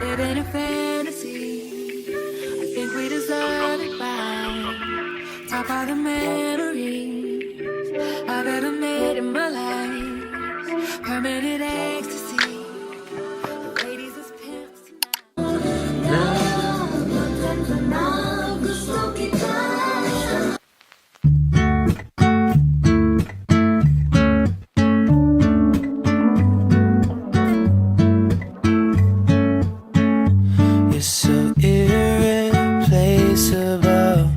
It ain't a fantasy. I think we deserve it right. Top of the memories I've ever made in my life. Permanent ecstasy. The ladies is pimps tonight. You're so irreplaceable,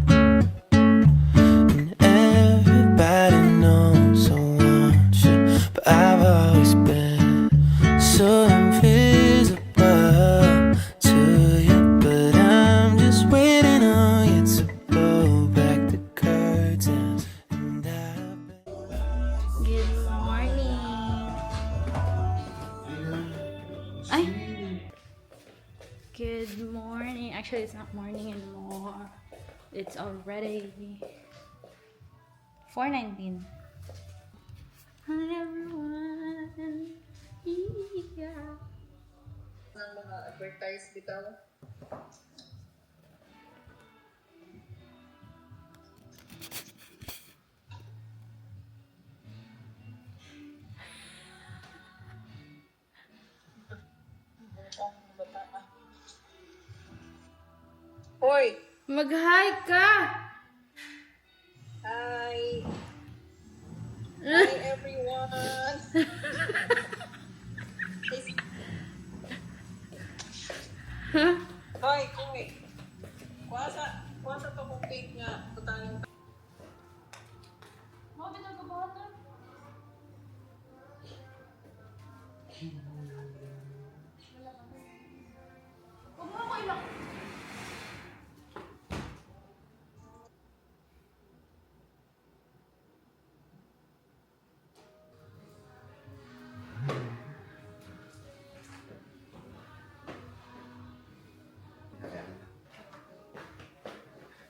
and everybody knows I want you, but I've always been so invisible to you. But I'm just waiting on you to pull back the curtains, and Good morning. Ay! Good morning. Actually, it's not morning anymore. It's already 4:19. Hi everyone. Yeah. Ng mga advertise bitaw. Hoy! Mag-hi ka! Hi! Hi everyone! Hoy! Hoy! Kuwasa to kong cake nga. Putang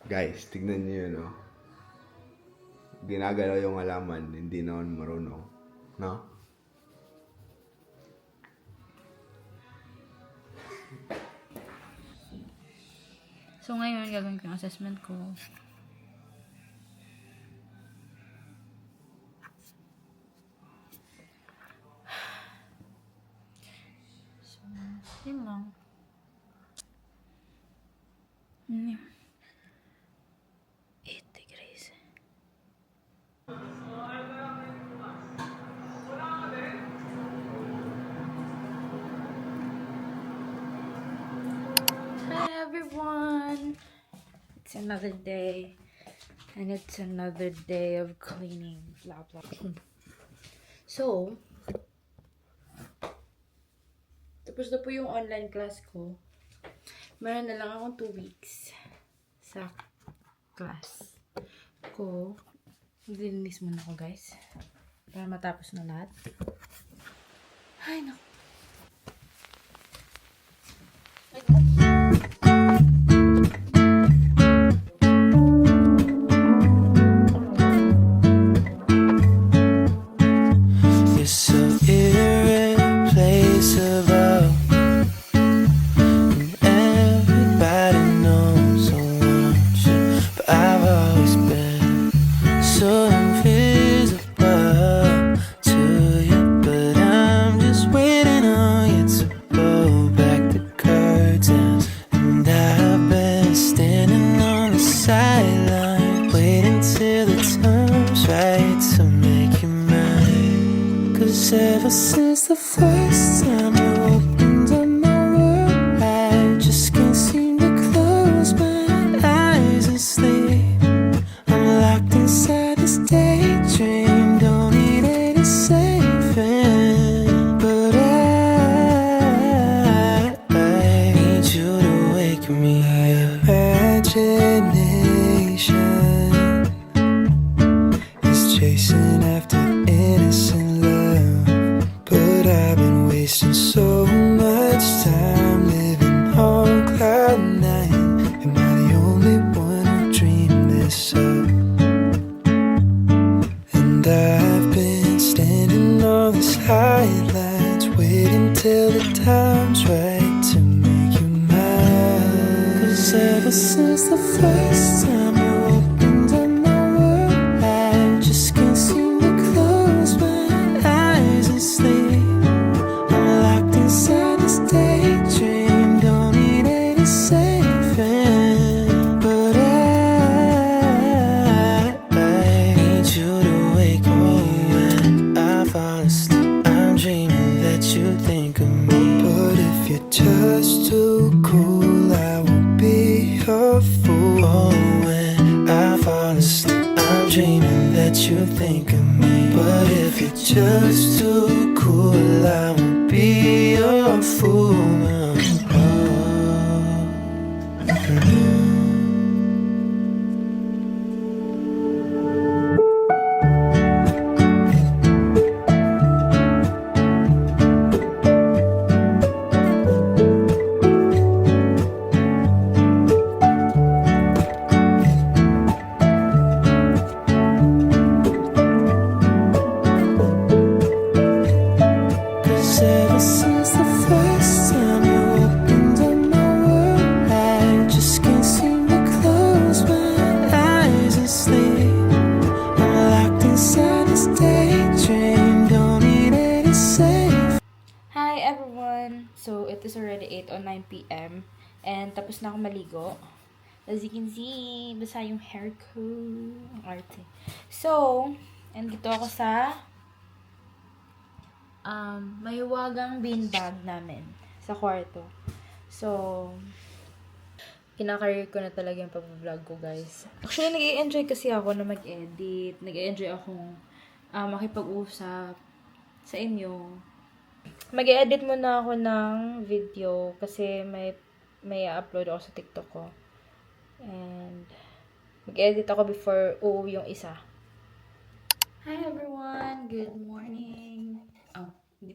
Guys, tignan niyo yun, no? Ginagalaw yung halaman, hindi naman marunong. No? So ngayon, gagawin ko yung assessment ko. So, yun lang. Ano yun? 8 degrees. Hi everyone! It's another day. And it's another day of cleaning. Blah blah. So, tapos na po yung online class ko. Meron na lang akong 2 weeks sa class ko. Maglilinis muna ako, guys. Para matapos na lahat. Ay, naku. You're so irreplaceable, and everybody knows I want you, but I've always been so invisible to you. But I'm just waiting on you to pull back the curtains, and I've been standing on the sideline waiting till the time's right to make you mine. 'Cause ever since the first time you opened up my world, I just can't seem to close my eyes and sleep. I'm locked inside this daydream, don't need any saving. But I need you to wake me up. Imagination is chasing after innocent love, but I've been wasting so much time living on cloud nine. Am I the only one who dreamed this up? And I've been standing on the sidelines waiting till the time's right to make you mine. 'Cause ever since the first time you opened up my world, I just can't seem to close my eyes and sleep. I'm locked inside this daydream, don't need any saving. But I need you to wake up when I fall asleep. I'm dreaming that you think of me. But if you're just too cool, I won't be your fool. Oh, when I fall asleep, I'm dreaming that you think of me. But if you're just too cool, I won't be your fool. Cause ever since the first time you opened up my world, I just can't seem to close my eyes and sleep. I'm locked inside this daydream, don't need any safe. Hi everyone! So, it is already 8 or 9 p.m. And tapos na ako maligo. As you can see, basa yung hair ko. Ang arte. So, and dito ako sa mahiwagang beanbag namin sa kwarto. So, kinakareer ko na talaga yung pag-vlog ko, guys. Actually, nag-i-enjoy kasi ako na mag-edit. Nag-i-enjoy akong makipag-usap sa inyo. Mag-i-edit muna ako ng video kasi may upload ako sa TikTok ko. And mag-edit ako before uuwi yung isa. Hi everyone! Good morning! Oh, hindi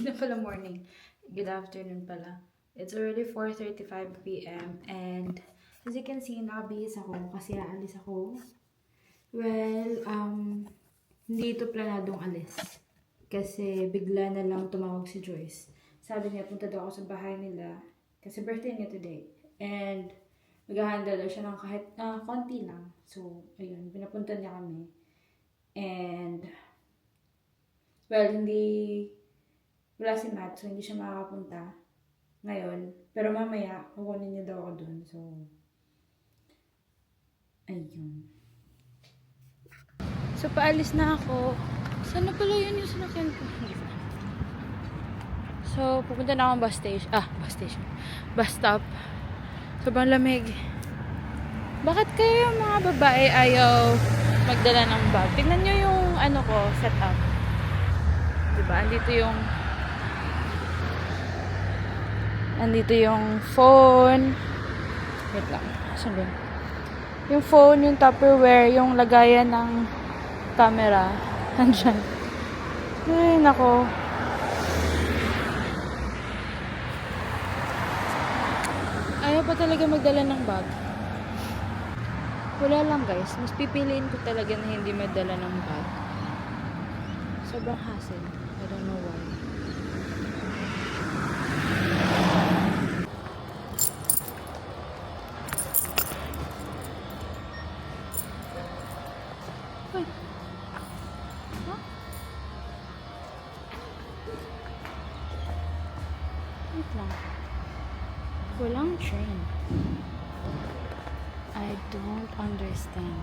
na pala morning. Good afternoon pala. It's already 4:35 p.m. And as you can see, nakabihis ako kasi aalis ako. Well, hindi ito planadong alis. Kasi bigla na lang tumawag si Joyce. Sabi niya, punta daw ako sa bahay nila. Kasi birthday niya today. And maghahanda daw siya ng kahit konti lang. So, ayun, pinapunta niya kami. And well, wala si Matt, so hindi siya makakapunta ngayon. Pero mamaya, kukunin niya daw ako dun. So, ayun. So, paalis na ako. Saan na pala yun yung sinakyan ko? So, pupunta na akong bus station. Bus stop. Sobrang lamig. Bakit kayo mga babae ayaw magdala ng bag? Tingnan nyo yung setup. Diba? Andito yung phone. Wait lang. Saan ba? Yung phone, yung Tupperware, yung lagayan ng camera. Andyan. Ay, nako. Ayaw pa talaga magdala ng bag. Wala lang guys. Mas pipiliin ko talaga na hindi magdala ng bag. Sobrang hassle. I don't know why. Uy. Huh? Wait lang. Walang train. I don't understand.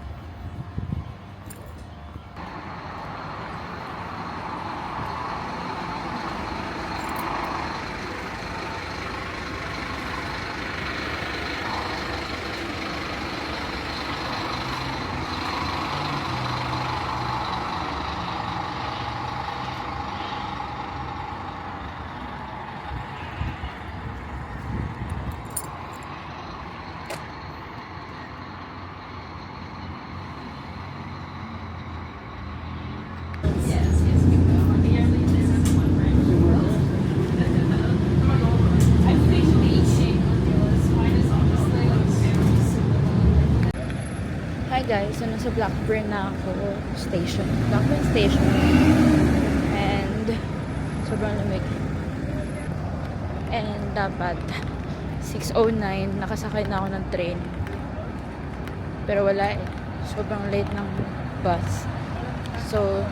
Hi guys, so nasa Blackburn na ako station. Blackburn station. And sobrang lamig. And dapat 6:09 nakasakay na ako ng train. Pero wala eh. Sobrang late ng bus. So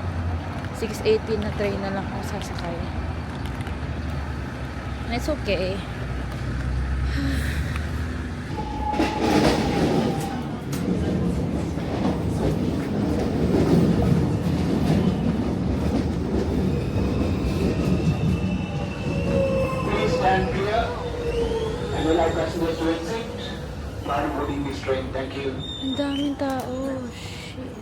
6:18 na train na lang ako sasakay. And it's okay. Please stand clear and allow passengers to exit. Prior boarding this train, thank you. Ang daming tao. Shit.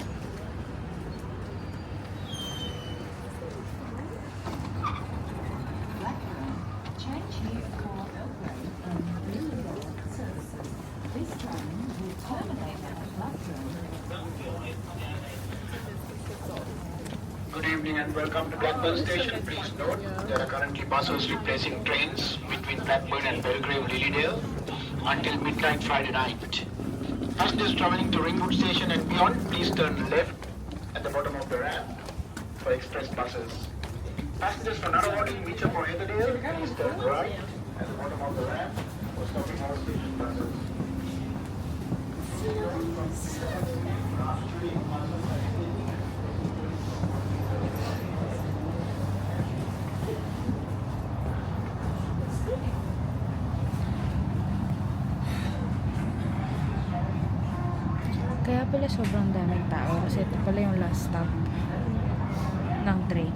Good evening and welcome to Blackburn Station. Please note, there are currently buses replacing trains between Blackburn and Belgrave Lilydale until midnight Friday night. Passengers traveling to Ringwood Station and beyond, please turn left at the bottom of the ramp for express buses. Passengers for Narrowwater, Meacham or Heatherdale, please turn right at the bottom of the ramp for stopping our station buses. Kaya pala sobrang daming tao kasi ito pala yung last stop ng train.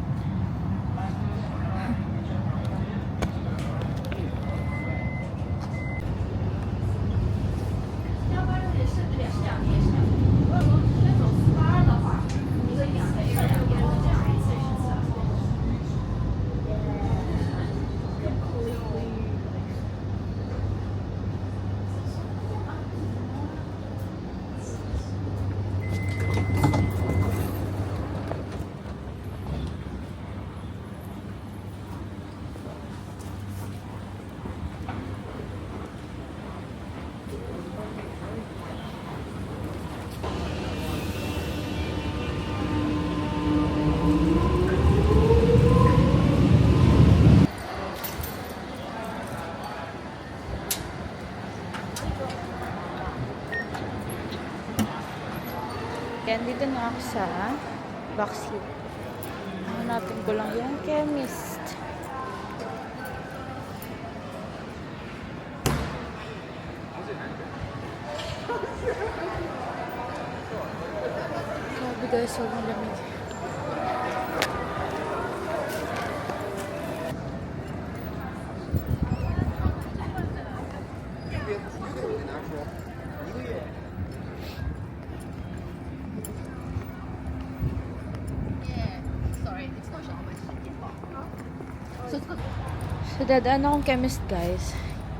Kaya dito na ako sa vaccine. Hanapin ko lang yung chemist. Grabe guys, sobrang lamig. So, dadaan akong chemist, guys.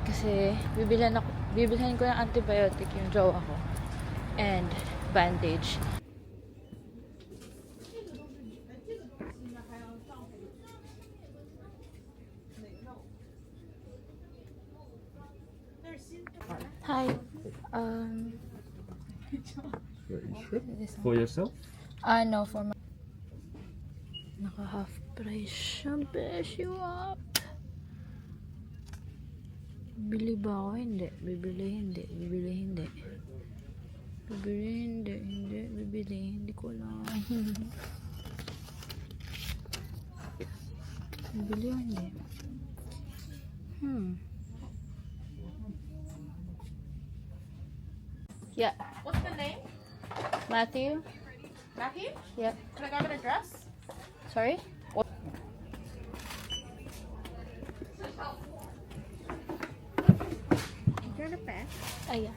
Kasi, bibilhan ko ng antibiotic yung jowa ko. And, bandage. Hi. For yourself? No, for my... Naka-half price siya. Besyo up. Bili ba ako? Hindi. Bibili, hindi. Bibili, hindi. Bibili, hindi. Hindi. Bibili, hindi ko lang. Bibili o hindi? Yeah. What's the name? Matthew? Matthew? Yeah. Can I grab an address? Sorry? Is there a pen? Yeah.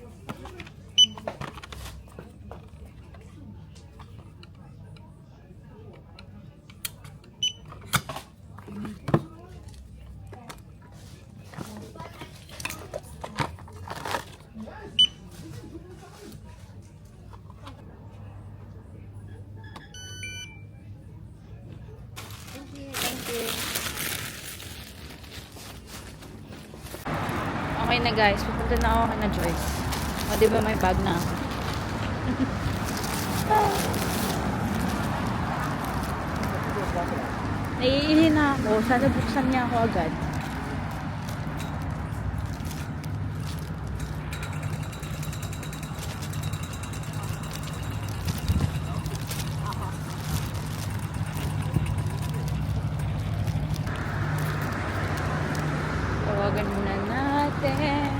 Okay na guys, pupunta na ako na Joyce. O diba may bag na ako. Naiihi na ako. Sana buksan niya ako agad. Tawagan muna natin.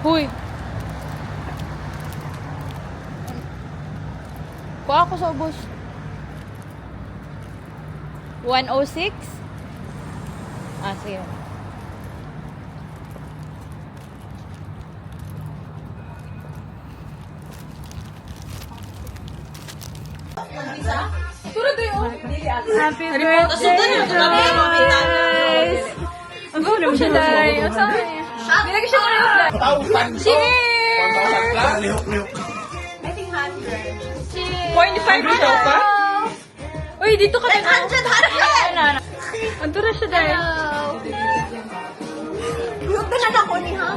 Huy! Kuha ako sa ubos. 106? Ah, sige. Happy birthday, guys! Ang gulo mo siya, Day. Ang saan niya? Nilagay siya na yung Cheers! Cheers! 45 ito pa? Uy, dito ka na. 100! Anto na siya, Day. Huwag na ako ni ha?